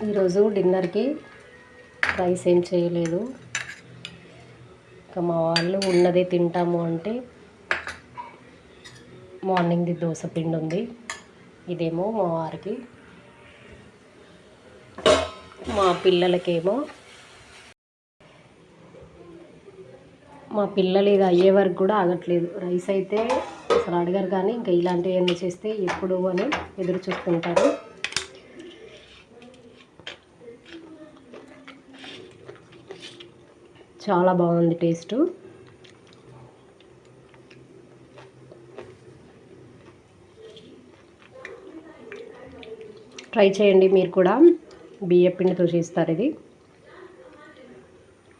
ఈరోజు డిన్నర్కి రైస్ ఏం చేయలేదు. ఇంకా మా వాళ్ళు ఉన్నదే తింటాము అంటే మార్నింగ్ది దోశ పిండి ఉంది. ఇదేమో మా వారికి, మా పిల్లలకేమో మా పిల్లలు ఇది అయ్యే వరకు కూడా ఆగట్లేదు. రైస్ అయితే అసలు అడగరు, కానీ ఇంకా ఇలాంటివన్నీ చేస్తే ఎప్పుడు అని ఎదురు చూస్తుంటారు. చాలా బాగుంది టేస్ట్. ట్రై చేయండి మీరు కూడా. బియ్య పిండితో చేస్తారు ఇది.